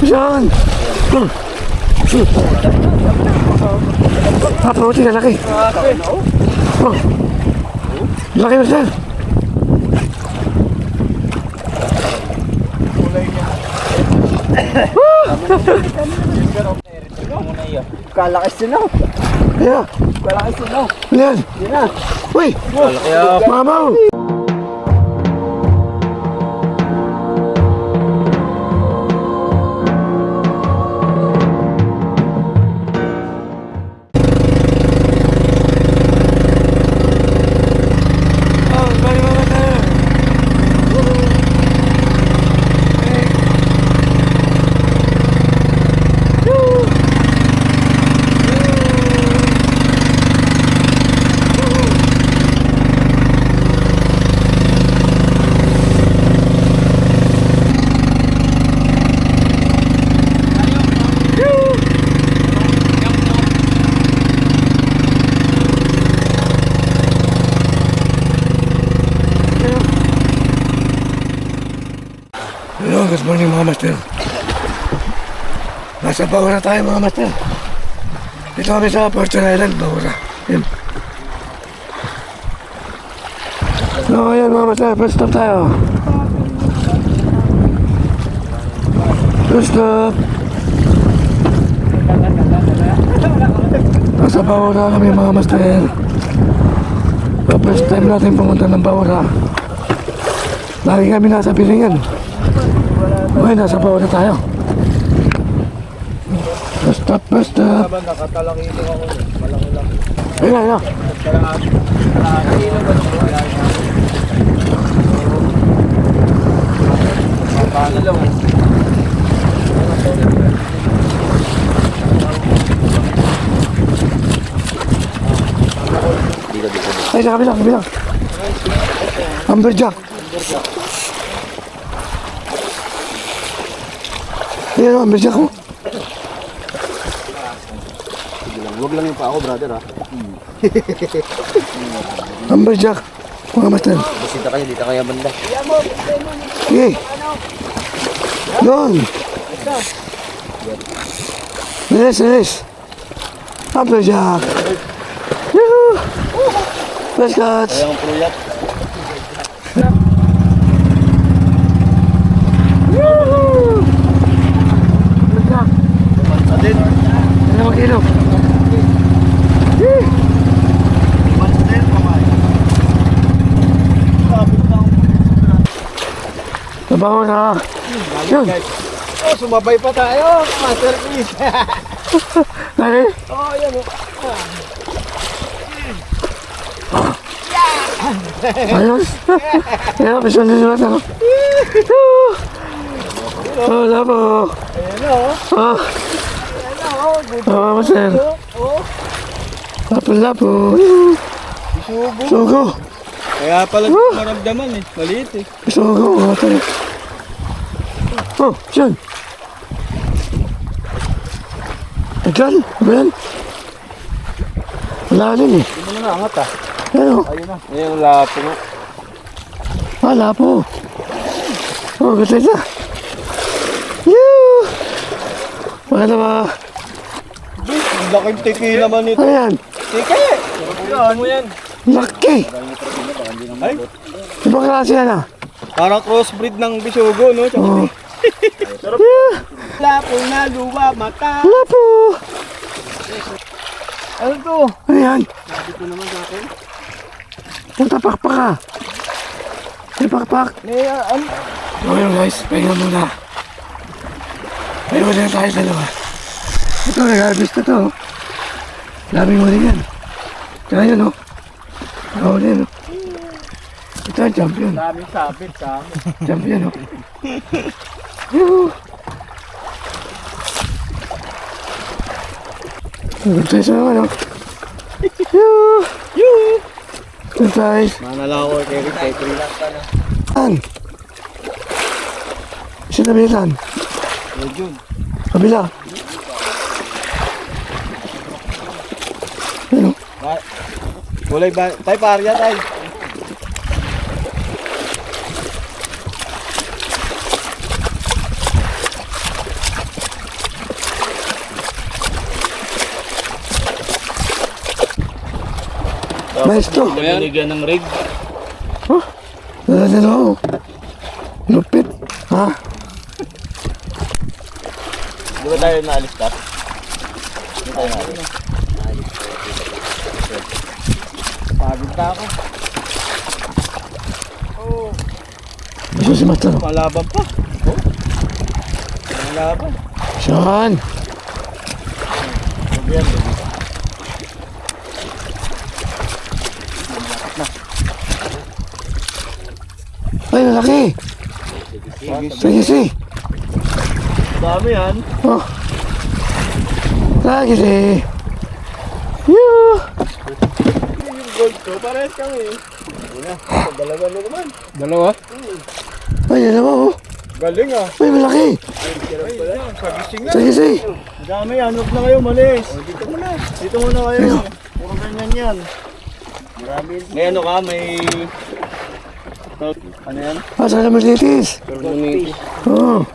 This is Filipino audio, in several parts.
Saan? Papabuti ka, laki. Oh. Laki mo saan? Kalakas sinaw. Kaya. Kalakas sinaw. Yan. Yan na. Uy! Mamaw! Hello, good morning mga master. Nasa Bawra tayo mga master. Dito kami sa Fortune Island, Bawra. Yan. So ayan mga master, first stop tayo. First stop. Nasa Bawra kami mga master. So first time natin pumunta ng Bawra. Lagi kami nasa Pilingan. Okay, nasa Bawra tayo. First stop, first stop. Nakatalakito ako. Malaki lang. Ayun, ayun. Paano lang. Ay, sa kabila, kabila. Amberjack. Ayan o, amberjack ko. Huwag lang yung pa ako, brother, ha? Amberjack. Mga master. Basita kayo, dito kaya banda. Sige. Doon. Nice, nice. Amberjack. Yuhuu. Let's catch. Kaya ang pruyat. Yuhuu. Amberjack. Sa din. Ano mga kilo? Nabaho na. Yun. Oh, sumabay pa tayo. Masterpiece. Lagi. Oh, yan o. Ayos. Kaya pisyon din naman ako. Oh, labo. Ayan o. Oh. Oh, master. Oh. Labo. Isubo. Sugo. Kaya pala maramdaman eh. Maliit eh. Sugo. Master. Oh, siyan. Diyan. Ano yan? Malalim eh. Hindi mo na angat ah. Ano? Ayun na. Ayun yung lapo nga. Ah, lapo. Oh, ganda na. Yoo! Ano ba? Ang laking tiki naman ito. Ano yan? Tiki! Ano mo yan? Laki! Ay, Ibang klase yan ah. parang crossbreed ng bisugo, no? Oh. Sarap. Yeah! Lapo na luwa mata. Lapo! Ano to? Ano yan? Dito naman sa akin. Punta pakpak ah. May pakpak. May ano? Okay guys, pahinga muna. Pahinga muna tayo dalawa. Ito, nag-harvest na to. Daming huli yan. Tsaka yun oh. Nakahuli yan oh. Ito ang champion. Daming sabit sa amin. Champion oh. Yuhu! Good size naman oh. Yuhu! Yoo! Good size. Manala ako kay Rick, kay Trina. Saan? Sinabihan? Medyo. Kabila. Ano? Kulay ba? Tay, parya tay. Maestro. Binigyan ng rig. Dala-dala. Lupit. Ha? Di ba tayo naalis ka? Di tayo naalis. Pagod ka ako. Oh, Gusto si Master. malaban pa. Oh. Malaban. Saan? Sabihan, baby. Ay, lalaki. Sige, sige. Dami yan. Oh. Lagi si. Yoo. Yung gold ko, parehas kami. Dalawa na naman. Dalawa? Ay, alam mo. Oh. Galing ah. Ay, malaki. Pagising na. Sige, sige. Dami yan, huwag na kayo malis. Dito muna. Dito muna kayo. Puro ganyan yan. Marami. May ano ka, may... Ano yan? Ah, sana malitis. Oo.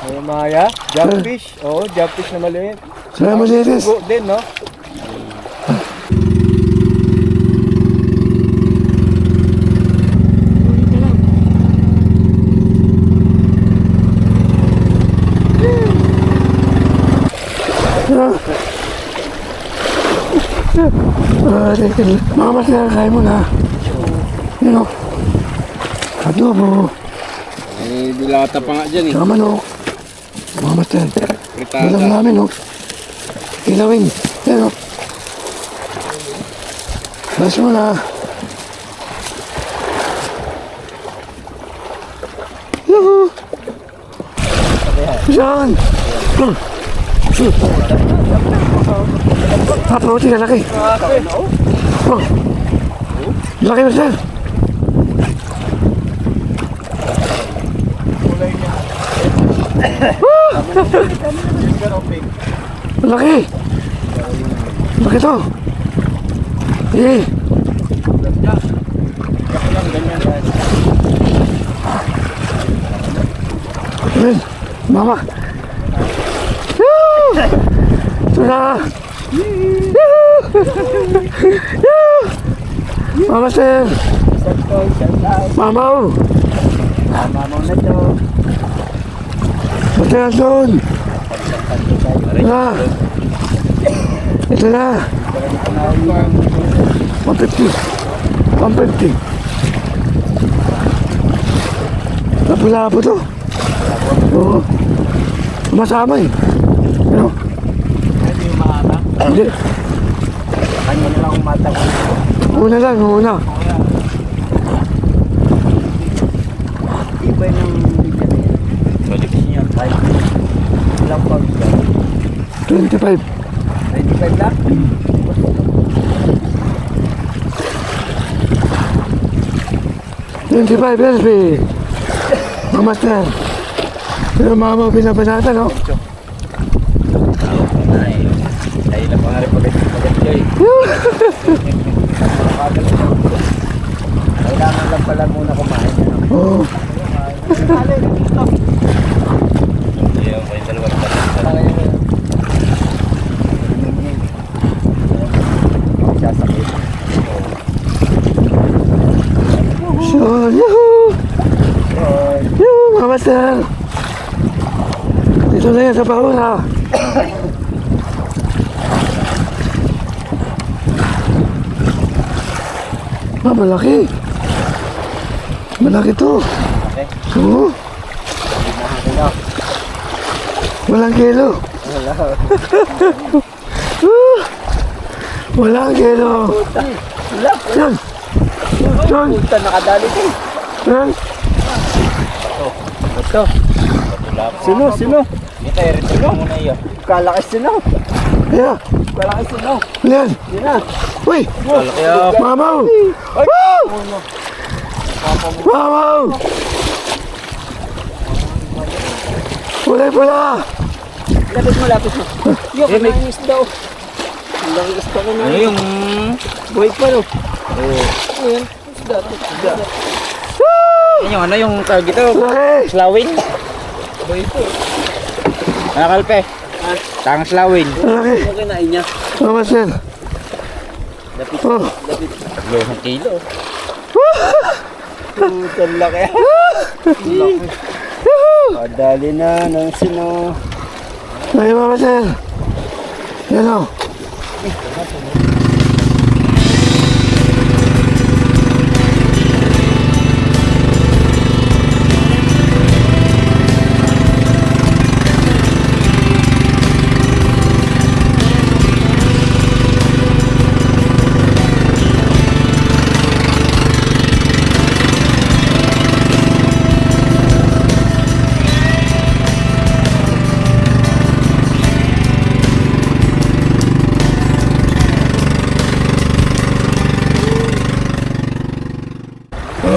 May maya. Jumfish. Oo, jumfish na maliit. Sana malitis. Go din, no? Mga mas nakakain mo na. Yun o. Adobo. May dilata pa nga dyan Saka manok. Mga mas yan. Bilang namin o. Ilawin. Yan o. Bas mo na. Yuhu. Saan? Papabuti ka laki. Oh. Laki mo sir. Laki. Laki to. Eh. Ayan. Mama. Yoo! Ito na. Mama sir. Mama o. Mamaw na to. Basta yan doon. Ito na. 150. 150. Lapo-lapo to. Oo. Masama eh. Ano? Hindi yung mahaba. Hindi. Kanya na lang umata ko. Una lang, una. Ibay ng bigyan niya. Project niya. Ilang pounds ba? 25. 25 lang? 25 LP. Mamaster. Pero mama pinabanata, no? Ay, ay na pa nga rin pagkat kayo. Kailangan lang pala muna kumain. Oo. Ayaw, may dalawang pala. Sasakit. So, yuhuu! Yuhuu, mamaster! Dito na yan sa pauna. Ah, malaki. Malaki to. Oo. Walang kilo. Walang kilo. Yan. Yan. Punta nakadali ko. Yan. Ito. Sino? Ito, sino? Kalakas sino? Ayan. Kalakas sino? Yan. Yun na. Uy! Mamaw! Woo! Mamaw! Pula-pula! Lapit mo. Yung may isda o. Ang laki isda ko na. Ano yung... Buhay pa no? Oo. Ayan. Isda. Yan yung ano yung tawag ito? Laki! Slawin? Buhay pa. Ano kalpe? Tangang slawin. Laki! Ano kinain niya? Mama sir. Lapit, Oh. lapit. 2 kilo. Putan laki. Laki. Padali na ng sino. Ay, mga master. Yan o.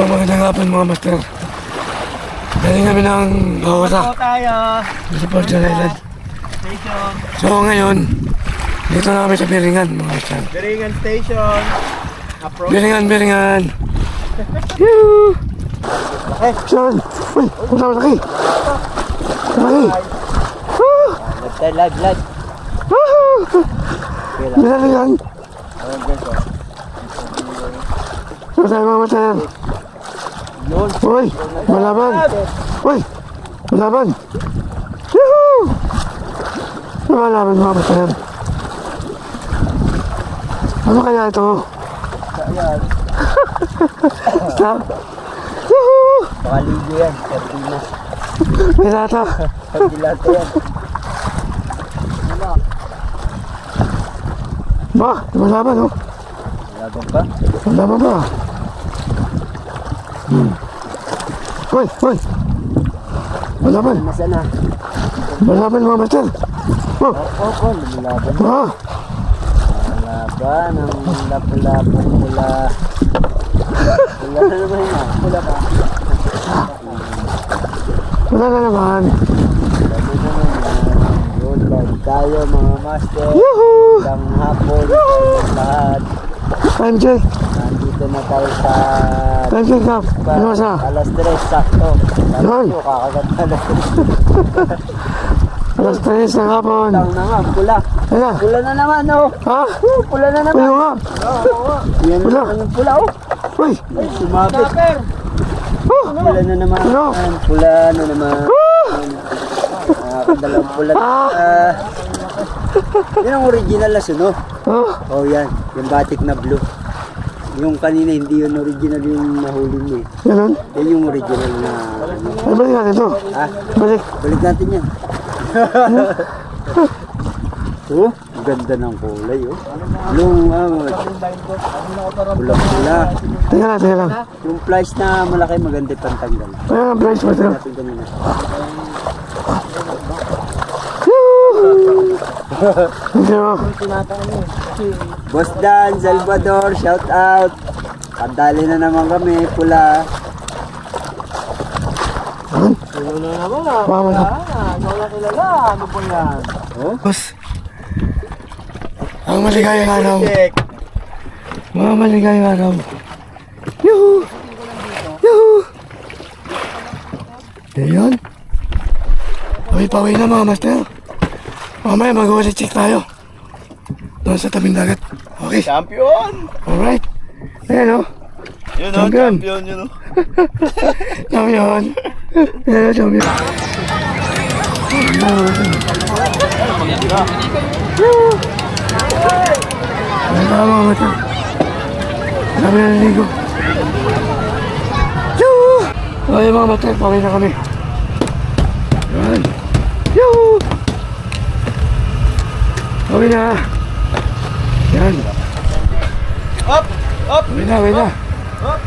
Magandang hapon mga master. Galing kami ng Bawasa tayo. sa Portugal Island. Station. So ngayon, dito na kami sa Biringan mga master. Biringan Station. Approach. Biringan. Yoo! Saan? Uy, punta mo laki. Laki. Live. Biringan. So tayo mga master. Yun. Uy, malaban. Uy, malaban. Yoo! Malaban mga master. Ano kaya ito? Ayan. Stop. Yoo! Pakaligo yan. Sardinas. May lata. Sardilato yan. Ba, malaban oh. Laban pa? Malaban ba? Uy. Malaban. Nasaan na? Malaban mga master. Oh, Lumalaban. ah. Laban ang lapu-lapu mula. Wala na naman yun. Pula pa. Wala na naman. Laban naman yan. Yun lang tayo mga master. Yuhu! Isang hapon sa lahat. Time check. Nandito na tayo sa Time check up. Ano sa? alas 3 sakto. Yun. Sabi ko kakaganda na. Alas 3 ng hapon. Tang na nga, pula. Ayan. Pula na naman oh. Ha? Pula na naman. Uyo nga. Yan Pula. na yung pula oh. Uy. Ay, sumabit. Oh. Pula na naman. Ano? Pula na naman. Dalawang pula. Ah. Yan ang original na suno. Oh. Oh yan, yung batik na blue. Yung kanina hindi yun original yung nahuli mo eh. Ganun. Yan yung original na ano. Ay, balik natin ito. Ha? Balik. Balik natin yan. Oh, ganda ng kulay oh. Pula-pula. Teka lang. Yung flies na malaki maganda pantanggal. Ayan ang price master. Natin kanina. Hindi mo. Boss Dan, Salvador, shout out. Padali na naman kami, pula. Mama na. Ano po yan? Oh? Boss. Ang maligayang araw. Check. Mga maligayang araw. Yuhu! Yuhu! Ayan. Pawi-pawi na mga master. Mamaya mag-ulit check tayo. Doon sa tabing dagat. Okay. Champion! Alright. Ayan o. Yun Champion. champion yun oh. Champion. Ayan o, champion. Yuhu! Ayan na mga master. Kami na naligo. Yuhu! Okay mga master, pawi na kami. Ayan. Yuhu! Pawi na. Yan. Up! Up! Pawi na. Up!